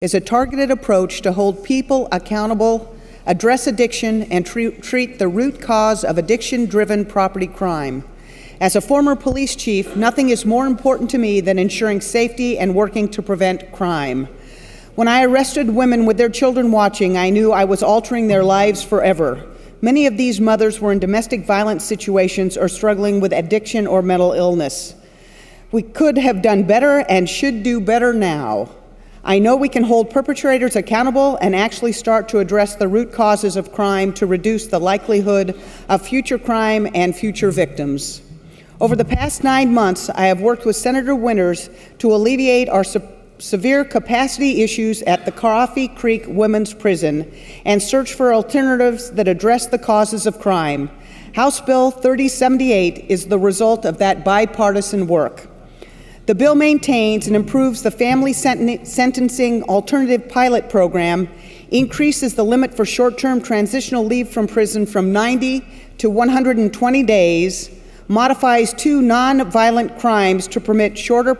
is a targeted approach to hold people accountable, address addiction, and treat the root cause of addiction-driven property crime. As a former police chief, nothing is more important to me than ensuring safety and working to prevent crime. When I arrested women with their children watching, I knew I was altering their lives forever. Many of these mothers were in domestic violence situations or struggling with addiction or mental illness. We could have done better and should do better now. I know we can hold perpetrators accountable and actually start to address the root causes of crime to reduce the likelihood of future crime and future victims. Over the past 9 months, I have worked with Senator Winters to alleviate our severe capacity issues at the Coffee Creek Women's Prison and search for alternatives that address the causes of crime. House Bill 3078 is the result of that bipartisan work. The bill maintains and improves the Family Sentencing Alternative Pilot Program, increases the limit for short-term transitional leave from prison from 90 to 120 days, modifies 2 non-violent crimes to permit shorter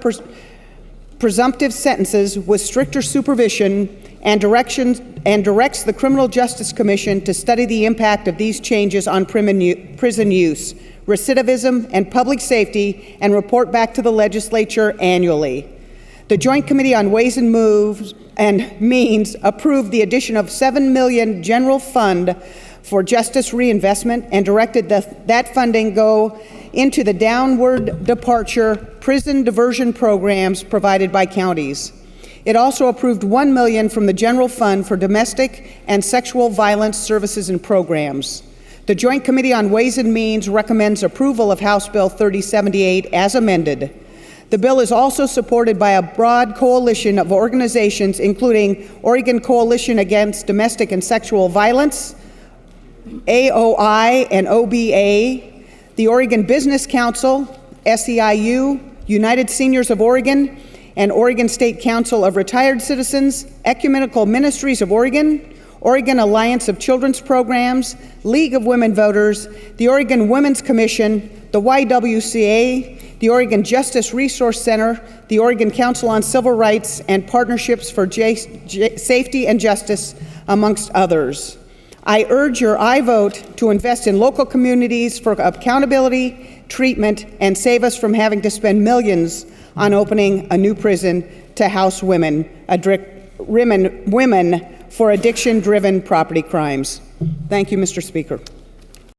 presumptive sentences with stricter supervision, and directs the Criminal Justice Commission to study the impact of these changes on prison use, recidivism, and public safety, and report back to the legislature annually. The Joint Committee on Ways and Means approved the addition of $7 million general fund for justice reinvestment and directed that funding go into the downward departure prison diversion programs provided by counties. It also approved $1 million from the general fund for domestic and sexual violence services and programs. The Joint Committee on Ways and Means recommends approval of House Bill 3078 as amended. The bill is also supported by a broad coalition of organizations, including Oregon Coalition Against Domestic and Sexual Violence, AOI and OBA, the Oregon Business Council, SEIU, United Seniors of Oregon, and Oregon State Council of Retired Citizens, Ecumenical Ministries of Oregon, Oregon Alliance of Children's Programs, League of Women Voters, the Oregon Women's Commission, the YWCA, the Oregon Justice Resource Center, the Oregon Council on Civil Rights, and Partnerships for Safety and Justice, amongst others. I urge your aye vote to invest in local communities for accountability, treatment, and save us from having to spend millions on opening a new prison to house women for addiction-driven property crimes. Thank you, Mr. Speaker.